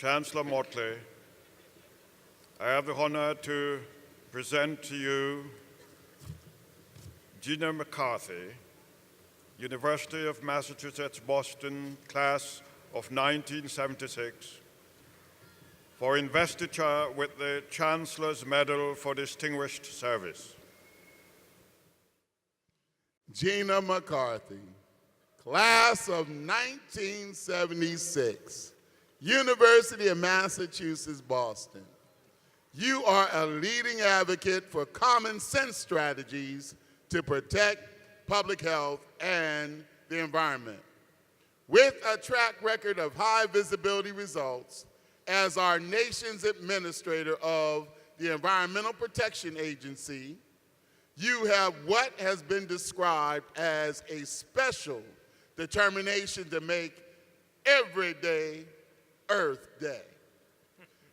Chancellor Motley, I have the honor to present to you Gina McCarthy, University of Massachusetts, Boston, class of 1976, for investiture with the Chancellor's Medal for Distinguished Service. Gina McCarthy, class of 1976, University of Massachusetts, Boston. You are a leading advocate for common sense strategies to protect public health and the environment. With a track record of high visibility results as our nation's administrator of the Environmental Protection Agency, you have what has been described as a special determination to make every day Earth Day.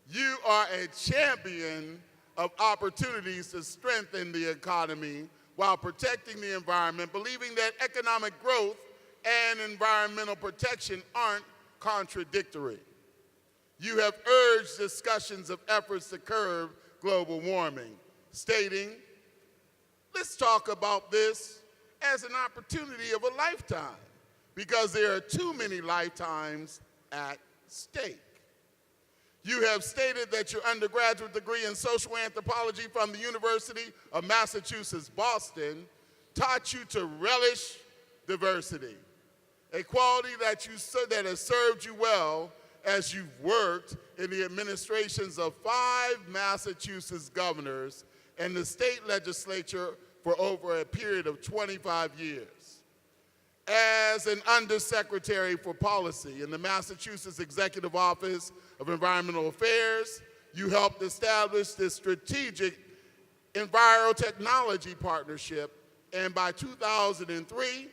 You are a champion of opportunities to strengthen the economy while protecting the environment, believing that economic growth and environmental protection aren't contradictory. You have urged discussions of efforts to curb global warming, stating, let's talk about this as an opportunity of a lifetime, because there are too many lifetimes at stake. You have stated that your undergraduate degree in social anthropology from the University of Massachusetts, Boston, taught you to relish diversity, a quality that has served you well as you've worked in the administrations of 5 Massachusetts governors and the state legislature for over a period of 25 years. As an Undersecretary for Policy in the Massachusetts Executive Office of Environmental Affairs, you helped establish this strategic envirotechnology partnership, and by 2003,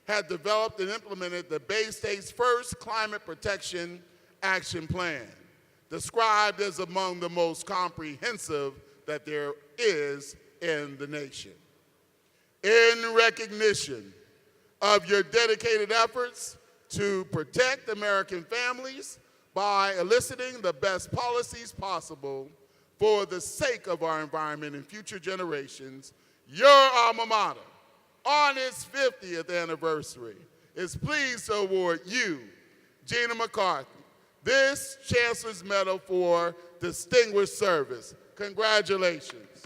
had developed and implemented the Bay State's first climate protection action plan, described as among the most comprehensive that there is in the nation. In recognition of your dedicated efforts to protect American families by eliciting the best policies possible for the sake of our environment and future generations, your alma mater, on its 50th anniversary, is pleased to award you, Gina McCarthy, this Chancellor's Medal for Distinguished Service. Congratulations.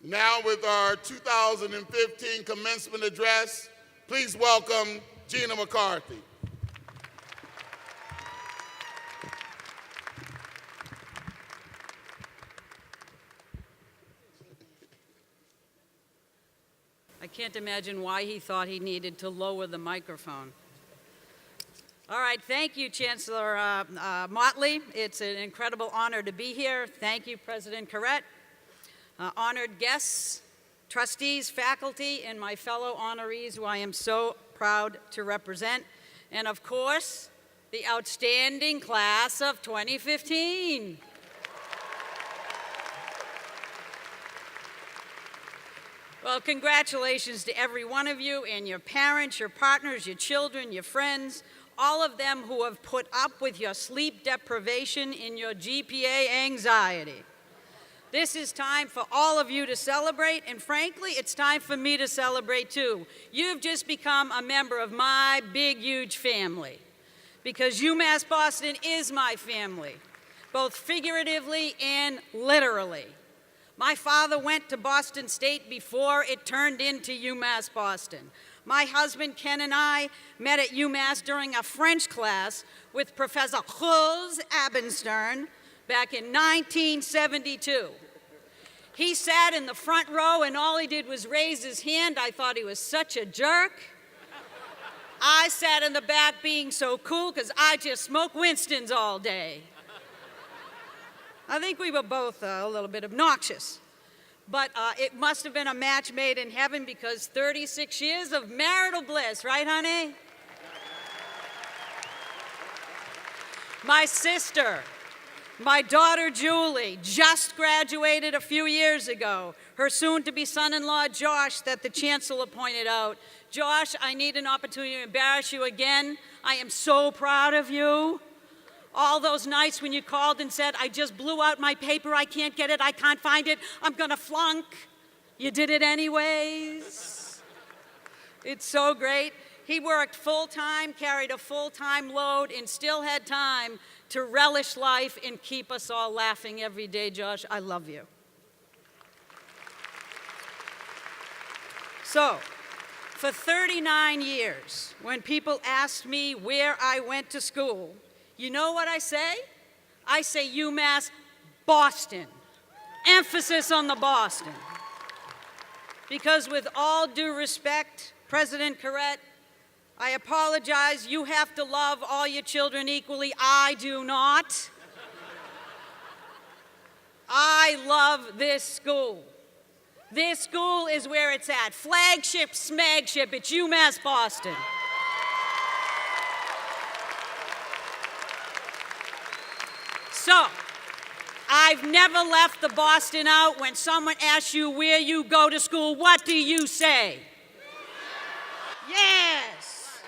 Now with our 2015 commencement address, please welcome Gina McCarthy. I can't imagine why he thought he needed to lower the microphone. All right, thank you, Chancellor Motley. It's an incredible honor to be here. Thank you, President Corrett. Honored guests, trustees, faculty, and my fellow honorees who I am so proud to represent. And of course, the outstanding class of 2015. Well, congratulations to every one of you and your parents, your partners, your children, your friends, all of them who have put up with your sleep deprivation and your GPA anxiety. This is time for all of you to celebrate, and frankly, it's time for me to celebrate too. You've just become a member of my big, huge family, because UMass Boston is my family, both figuratively and literally. My father went to Boston State before it turned into UMass Boston. My husband Ken and I met at UMass during a French class with Professor Jules Abendstern back in 1972. He sat in the front row and all he did was raise his hand. I thought he was such a jerk. I sat in the back being so cool because I just smoke Winstons all day. I think we were both a little bit obnoxious. But it must have been a match made in heaven because 36 years of marital bliss, right, honey? My sister, my daughter Julie, just graduated a few years ago. Her soon-to-be son-in-law Josh, that the chancellor pointed out. Josh, I need an opportunity to embarrass you again. I am so proud of you. All those nights when you called and said, I just blew out my paper, I can't get it, I can't find it, I'm gonna flunk. You did it anyways. It's so great. He worked full-time, carried a full-time load, and still had time to relish life and keep us all laughing every day. Josh, I love you. So, for 39 years, when people asked me where I went to school, you know what I say? I say UMass Boston. Emphasis on the Boston. Because with all due respect, President Corrett, I apologize, you have to love all your children equally. I do not. I love this school. This school is where it's at. Flagship, smagship, it's UMass Boston. So, I've never left the Boston out. When someone asks you where you go to school, what do you say? Yes.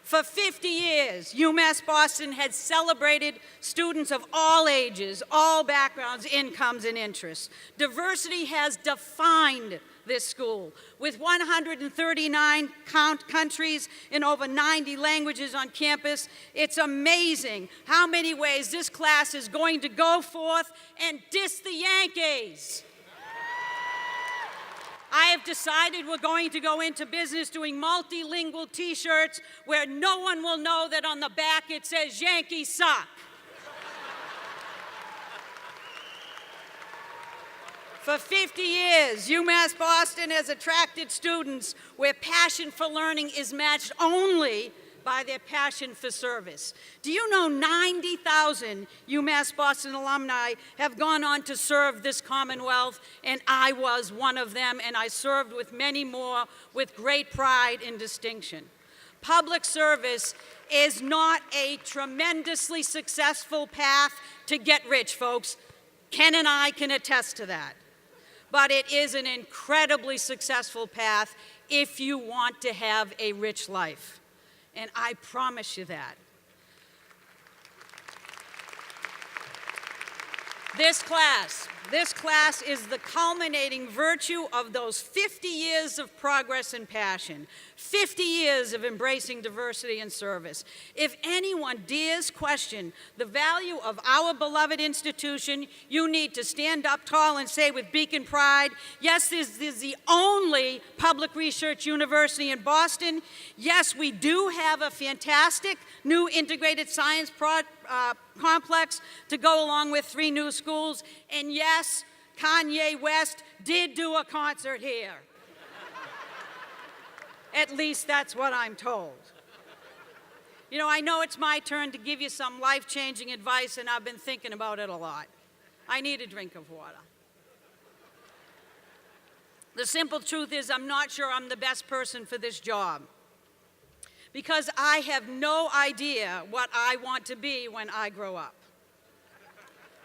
For 50 years, UMass Boston has celebrated students of all ages, all backgrounds, incomes, and interests. Diversity has defined this school. With 139 countries and over 90 languages on campus, it's amazing how many ways this class is going to go forth and diss the Yankees. I have decided we're going to go into business doing multilingual t-shirts where no one will know that on the back it says Yankees suck. For 50 years, UMass Boston has attracted students where passion for learning is matched only by their passion for service. Do you know 90,000 UMass Boston alumni have gone on to serve this Commonwealth, and I was one of them, and I served with many more with great pride and distinction. Public service is not a tremendously successful path to get rich, folks. Ken and I can attest to that. But it is an incredibly successful path if you want to have a rich life. And I promise you that. This class is the culminating virtue of those 50 years of progress and passion, 50 years of embracing diversity and service. If anyone dares question the value of our beloved institution, you need to stand up tall and say with beacon pride, yes, this is the only public research university in Boston. Yes, we do have a fantastic new integrated science complex to go along with 3 new schools. And yes, Kanye West did do a concert here. At least that's what I'm told. You know, I know it's my turn to give you some life-changing advice, and I've been thinking about it a lot. I need a drink of water. The simple truth is I'm not sure I'm the best person for this job, because I have no idea what I want to be when I grow up.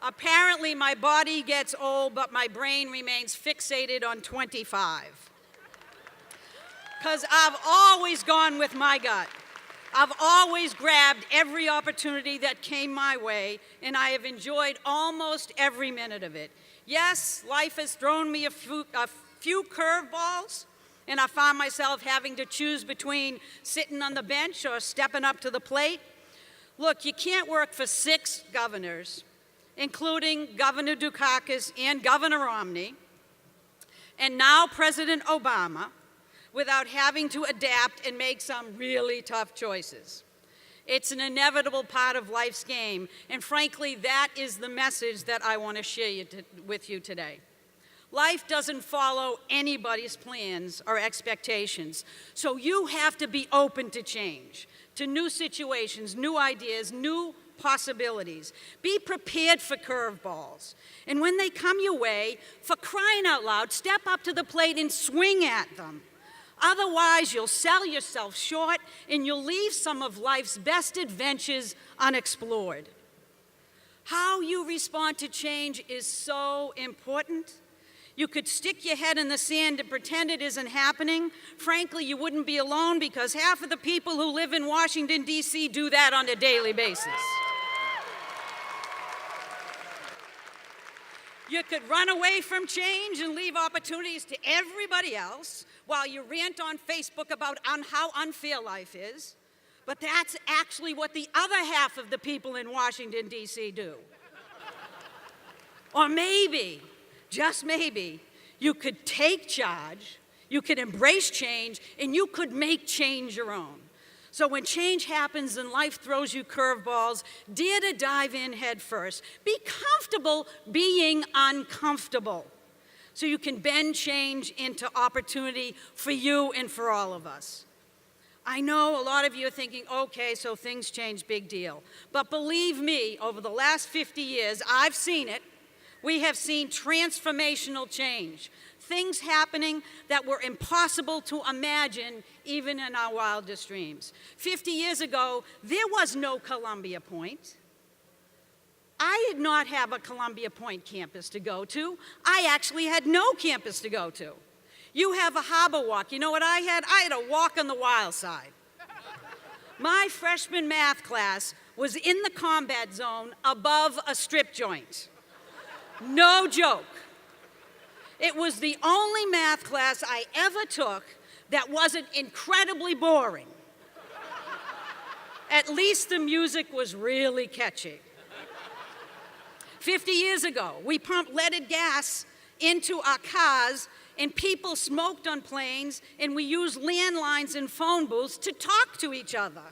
Apparently, my body gets old, but my brain remains fixated on 25. Because I've always gone with my gut. I've always grabbed every opportunity that came my way, and I have enjoyed almost every minute of it. Yes, life has thrown me a few curveballs, and I found myself having to choose between sitting on the bench or stepping up to the plate. Look, you can't work for 6 governors, including Governor Dukakis and Governor Romney, and now President Obama, without having to adapt and make some really tough choices. It's an inevitable part of life's game, and frankly, that is the message that I want to share with you today. Life doesn't follow anybody's plans or expectations, so you have to be open to change, to new situations, new ideas, new possibilities. Be prepared for curveballs, and when they come your way, for crying out loud, step up to the plate and swing at them. Otherwise, you'll sell yourself short and you'll leave some of life's best adventures unexplored. How you respond to change is so important. You could stick your head in the sand and pretend it isn't happening. Frankly, you wouldn't be alone because half of the people who live in Washington, D.C. do that on a daily basis. You could run away from change and leave opportunities to everybody else while you rant on Facebook about how unfair life is. But that's actually what the other half of the people in Washington, D.C. do. Or maybe, just maybe, you could take charge, you could embrace change, and you could make change your own. So when change happens and life throws you curveballs, dare to dive in head first. Be comfortable being uncomfortable so you can bend change into opportunity for you and for all of us. I know a lot of you are thinking, okay, so things change, big deal. But believe me, over the last 50 years, I've seen it. We have seen transformational change. Things happening that were impossible to imagine even in our wildest dreams. 50 years ago, there was no Columbia Point. I did not have a Columbia Point campus to go to. I actually had no campus to go to. You have a harbor walk. You know what I had? I had a walk on the wild side. My freshman math class was in the combat zone above a strip joint. No joke. It was the only math class I ever took that wasn't incredibly boring. At least the music was really catchy. 50 years ago, we pumped leaded gas into our cars and people smoked on planes and we used landlines and phone booths to talk to each other.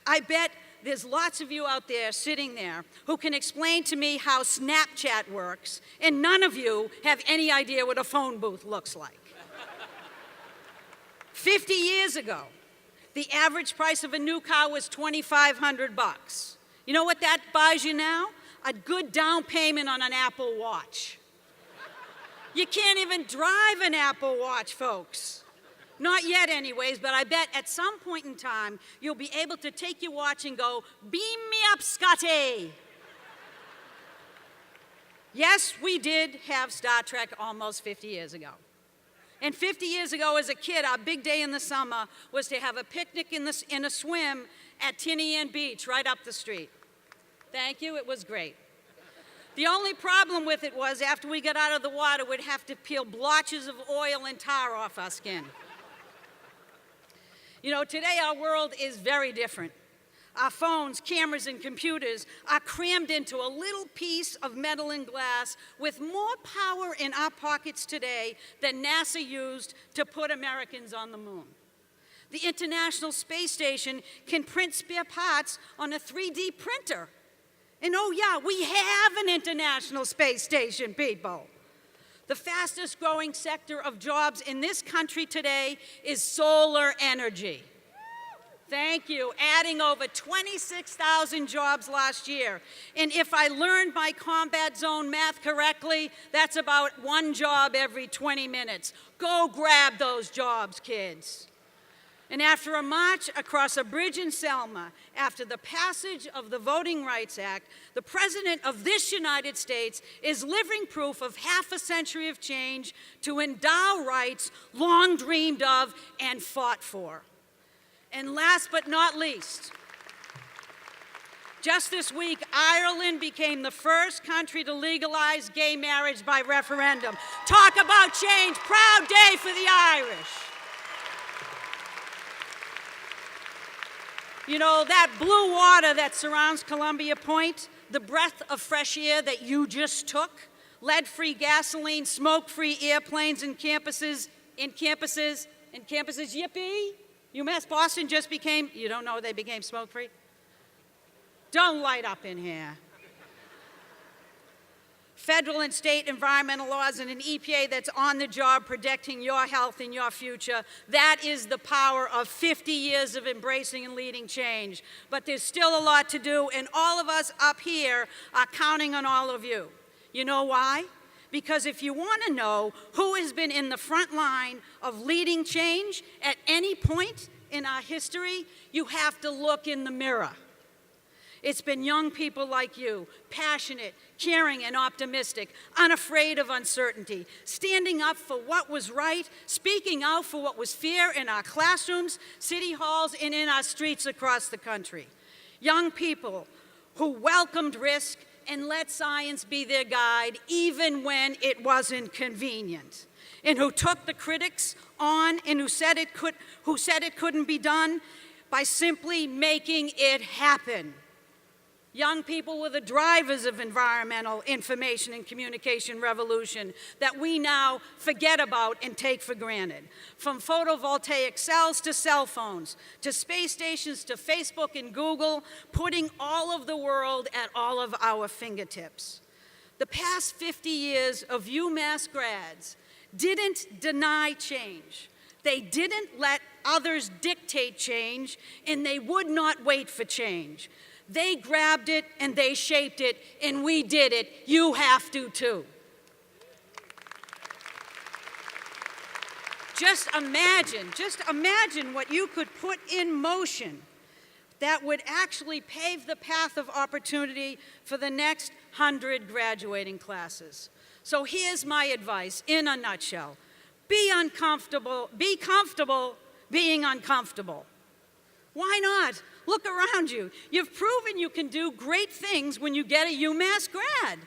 I bet there's lots of you out there sitting there who can explain to me how Snapchat works, and none of you have any idea what a phone booth looks like. 50 years ago, the average price of a new car was $2,500. You know what that buys you now? A good down payment on an Apple Watch. You can't even drive an Apple Watch, folks. Not yet anyways, but I bet at some point in time, you'll be able to take your watch and go, beam me up, Scotty. Yes, we did have Star Trek almost 50 years ago. And 50 years ago as a kid, our big day in the summer was to have a picnic in a swim at Tinian Beach right up the street. Thank you, it was great. The only problem with it was after we got out of the water, we'd have to peel blotches of oil and tar off our skin. You know, today our world is very different. Our phones, cameras, and computers are crammed into a little piece of metal and glass with more power in our pockets today than NASA used to put Americans on the moon. The International Space Station can print spare parts on a 3D printer. And oh yeah, we have an International Space Station, people. The fastest growing sector of jobs in this country today is solar energy. Thank you, adding over 26,000 jobs last year. And if I learned my combat zone math correctly, that's about one job every 20 minutes. Go grab those jobs, kids. And after a march across a bridge in Selma, after the passage of the Voting Rights Act, the President of this United States is living proof of half a century of change to endow rights long dreamed of and fought for. And last but not least, just this week, Ireland became the first country to legalize gay marriage by referendum. Talk about change, proud day for the Irish. You know, that blue water that surrounds Columbia Point, the breath of fresh air that you just took, lead-free gasoline, smoke-free airplanes and campuses, yippee, UMass Boston just became, you don't know they became smoke-free? Don't light up in here. Federal and state environmental laws and an EPA that's on the job protecting your health and your future. That is the power of 50 years of embracing and leading change. But there's still a lot to do, and all of us up here are counting on all of you. You know why? Because if you want to know who has been in the front line of leading change at any point in our history, you have to look in the mirror. It's been young people like you, passionate, caring, and optimistic, unafraid of uncertainty, standing up for what was right, speaking out for what was fair in our classrooms, city halls, and in our streets across the country. Young people who welcomed risk and let science be their guide, even when it wasn't convenient, and who took the critics on and who said it couldn't be done by simply making it happen. Young people were the drivers of environmental information and communication revolution that we now forget about and take for granted. From photovoltaic cells to cell phones, to space stations, to Facebook and Google, putting all of the world at all of our fingertips. The past 50 years of UMass grads didn't deny change. They didn't let others dictate change, and they would not wait for change. They grabbed it and they shaped it, and we did it. You have to too. Just imagine what you could put in motion that would actually pave the path of opportunity for the next 100 graduating classes. So here's my advice in a nutshell. Be comfortable being uncomfortable. Why not? Look around you. You've proven you can do great things when you get a UMass grad.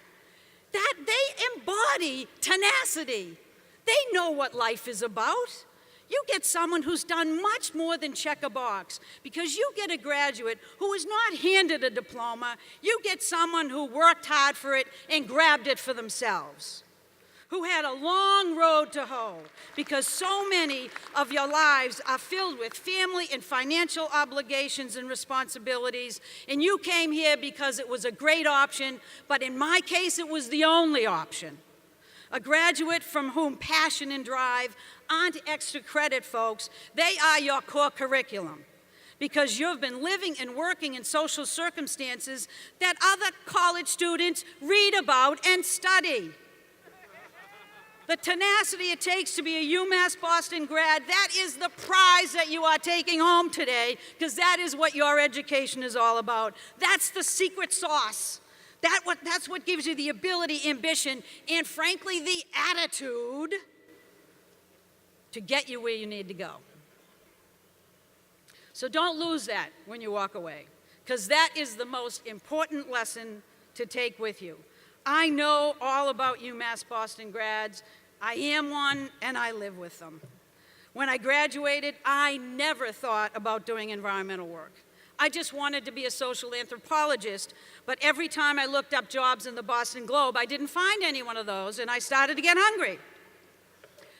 That they embody tenacity. They know what life is about. You get someone who's done much more than check a box, because you get a graduate who was not handed a diploma. You get someone who worked hard for it and grabbed it for themselves, who had a long road to hoe, because so many of your lives are filled with family and financial obligations and responsibilities, and you came here because it was a great option, but in my case, it was the only option. A graduate from whom passion and drive aren't extra credit, folks. They are your core curriculum, because you've been living and working in social circumstances that other college students read about and study. The tenacity it takes to be a UMass Boston grad, that is the prize that you are taking home today, because that is what your education is all about. That's the secret sauce. That's what gives you the ability, ambition, and frankly, the attitude to get you where you need to go. So don't lose that when you walk away, because that is the most important lesson to take with you. I know all about UMass Boston grads. I am one, and I live with them. When I graduated, I never thought about doing environmental work. I just wanted to be a social anthropologist, but every time I looked up jobs in the Boston Globe, I didn't find any one of those, and I started to get hungry.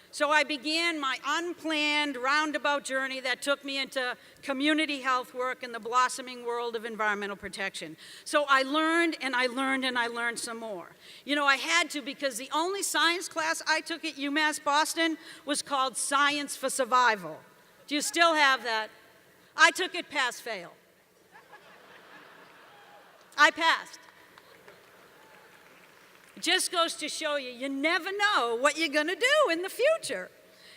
So I began my unplanned roundabout journey that took me into community health work in the blossoming world of environmental protection. So I learned and I learned and I learned some more. You know, I had to, because the only science class I took at UMass Boston was called Science for Survival. Do you still have that? I took it pass-fail. I passed. It just goes to show you, you never know what you're going to do in the future.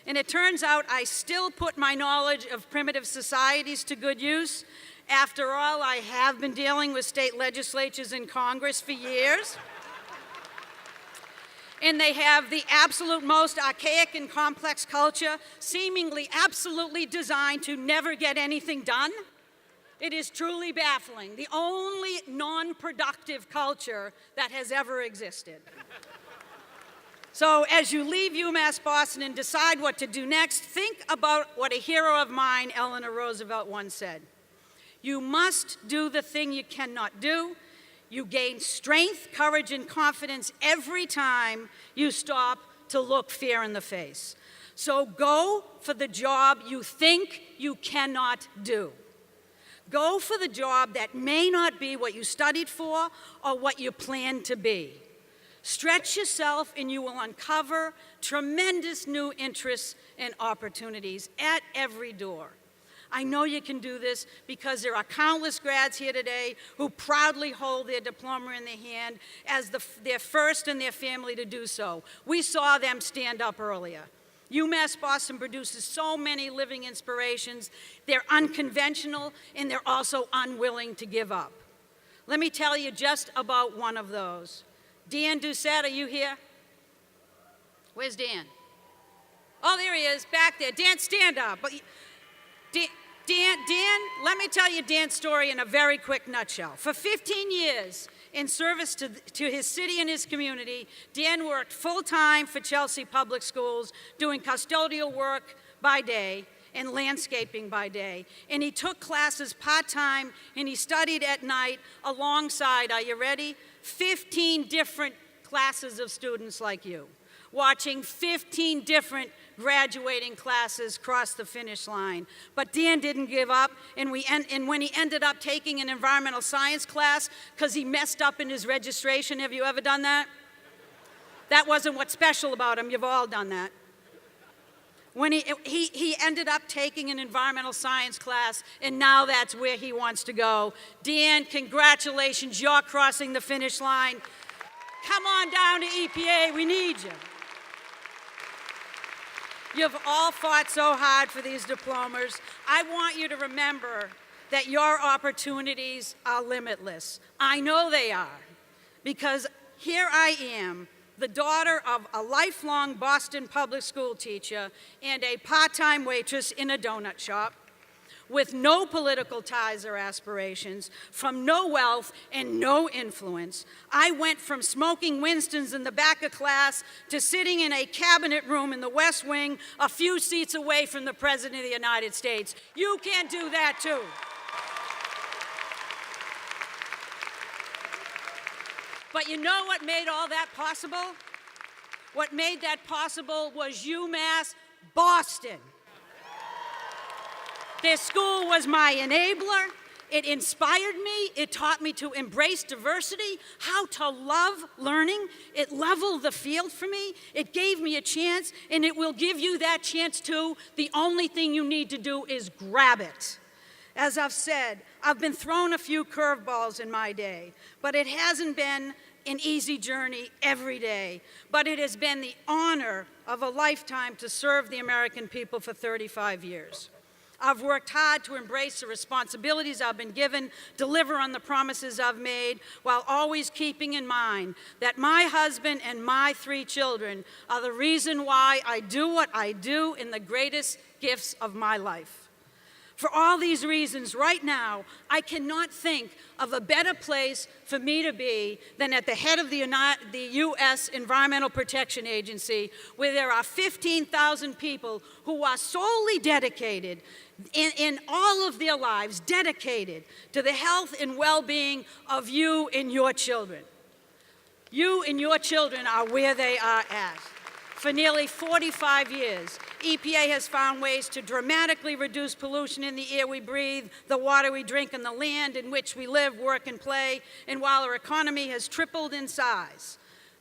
And it turns out I still put my knowledge of primitive societies to good use. After all, I have been dealing with state legislatures and Congress for years. And they have the absolute most archaic and complex culture, seemingly absolutely designed to never get anything done. It is truly baffling, the only non-productive culture that has ever existed. So as you leave UMass Boston and decide what to do next, think about what a hero of mine, Eleanor Roosevelt, once said. You must do the thing you cannot do. You gain strength, courage, and confidence every time you stop to look fear in the face. So go for the job you think you cannot do. Go for the job that may not be what you studied for or what you plan to be. Stretch yourself and you will uncover tremendous new interests and opportunities at every door. I know you can do this because there are countless grads here today who proudly hold their diploma in their hand as their first in their family to do so. We saw them stand up earlier. UMass Boston produces so many living inspirations. They're unconventional and they're also unwilling to give up. Let me tell you just about one of those. Dan Doucette, are you here? Where's Dan? Oh, there he is, back there. Dan, stand up. Dan, let me tell you Dan's story in a very quick nutshell. For 15 years, in service to his city and his community, Dan worked full-time for Chelsea Public Schools, doing custodial work by day and landscaping by day. And he took classes part-time and he studied at night alongside, are you ready? 15 different classes of students like you, watching 15 different graduating classes cross the finish line. But Dan didn't give up, and when he ended up taking an environmental science class because he messed up in his registration, have you ever done that? That wasn't what's special about him, you've all done that. When he ended up taking an environmental science class, and now that's where he wants to go. Dan, congratulations, you're crossing the finish line. Come on down to EPA, we need you. You've all fought so hard for these diplomas. I want you to remember that your opportunities are limitless. I know they are, because here I am, the daughter of a lifelong Boston public school teacher and a part-time waitress in a donut shop, with no political ties or aspirations, from no wealth and no influence. I went from smoking Winstons in the back of class to sitting in a cabinet room in the West Wing, a few seats away from the President of the United States. You can do that too. But you know what made all that possible? What made that possible was UMass Boston. Their school was my enabler. It inspired me. It taught me to embrace diversity, how to love learning. It leveled the field for me. It gave me a chance, and it will give you that chance too. The only thing you need to do is grab it. As I've said, I've been thrown a few curveballs in my day, but it hasn't been an easy journey every day. But it has been the honor of a lifetime to serve the American people for 35 years. I've worked hard to embrace the responsibilities I've been given, deliver on the promises I've made, while always keeping in mind that my husband and my 3 children are the reason why I do what I do in the greatest gifts of my life. For all these reasons, right now, I cannot think of a better place for me to be than at the head of the U.S. Environmental Protection Agency, where there are 15,000 people who are solely dedicated in all of their lives, dedicated to the health and well-being of you and your children. You and your children are where they are at. For nearly 45 years, EPA has found ways to dramatically reduce pollution in the air we breathe, the water we drink, and the land in which we live, work, and play. And while our economy has tripled in size,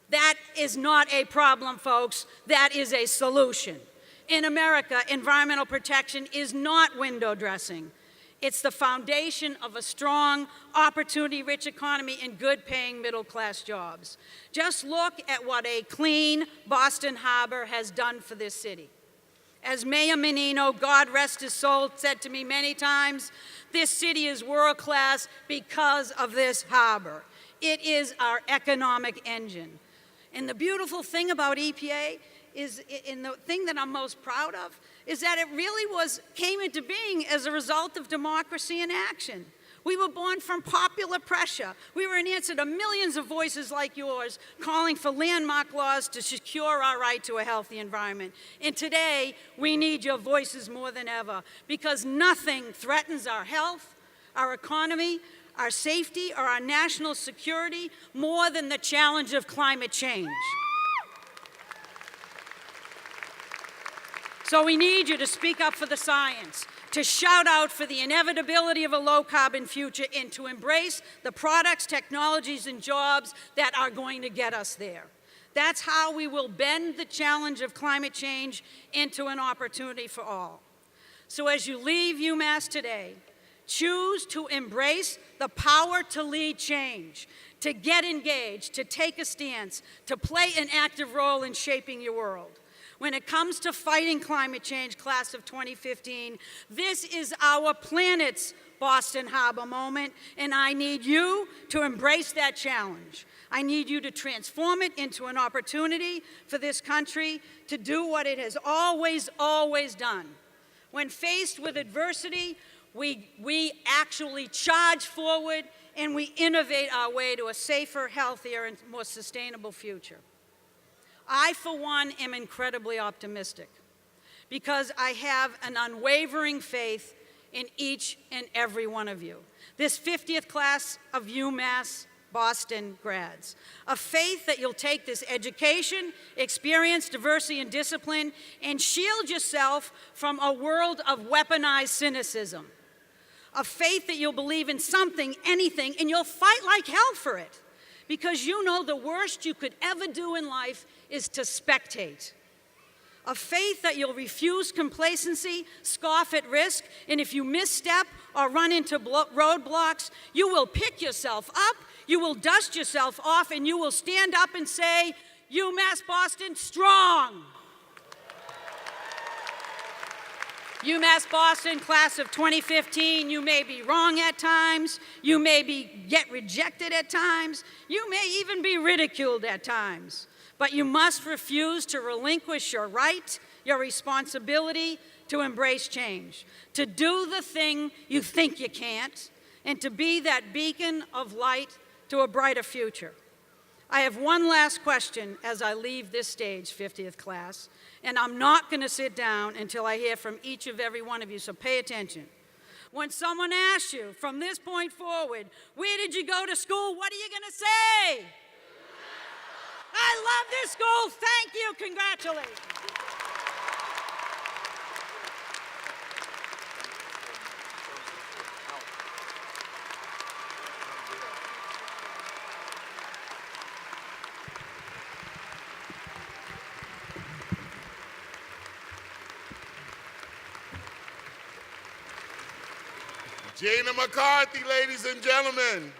that is not a problem, folks. That is a solution. In America, environmental protection is not window dressing. It's the foundation of a strong, opportunity-rich economy and good-paying middle-class jobs. Just look at what a clean Boston Harbor has done for this city. As Mayor Menino, God rest his soul, said to me many times, this city is world-class because of this harbor. It is our economic engine. And the beautiful thing about EPA is, and the thing that I'm most proud of, is that it really came into being as a result of democracy in action. We were born from popular pressure. We were an answer to millions of voices like yours calling for landmark laws to secure our right to a healthy environment. And today, we need your voices more than ever, because nothing threatens our health, our economy, our safety, or our national security more than the challenge of climate change. So we need you to speak up for the science, to shout out for the inevitability of a low-carbon future, and to embrace the products, technologies, and jobs that are going to get us there. That's how we will bend the challenge of climate change into an opportunity for all. So as you leave UMass today, choose to embrace the power to lead change, to get engaged, to take a stance, to play an active role in shaping your world. When it comes to fighting climate change, class of 2015, this is our planet's Boston Harbor moment, and I need you to embrace that challenge. I need you to transform it into an opportunity for this country to do what it has always, always done. When faced with adversity, we actually charge forward and we innovate our way to a safer, healthier, and more sustainable future. I, for one, am incredibly optimistic because I have an unwavering faith in each and every one of you. This 50th class of UMass Boston grads. A faith that you'll take this education, experience, diversity, and discipline and shield yourself from a world of weaponized cynicism. A faith that you'll believe in something, anything, and you'll fight like hell for it. Because you know the worst you could ever do in life is to spectate. A faith that you'll refuse complacency, scoff at risk, and if you misstep or run into roadblocks, you will pick yourself up, you will dust yourself off, and you will stand up and say, UMass Boston, strong! UMass Boston, class of 2015, you may be wrong at times, you may get rejected at times, you may even be ridiculed at times, but you must refuse to relinquish your right, your responsibility to embrace change, to do the thing you think you can't, and to be that beacon of light to a brighter future. I have one last question as I leave this stage, 50th class, and I'm not going to sit down until I hear from each of every one of you, so pay attention. When someone asks you, from this point forward, where did you go to school, what are you going to say? I love this school, thank you, congratulations. Gina McCarthy, ladies and gentlemen.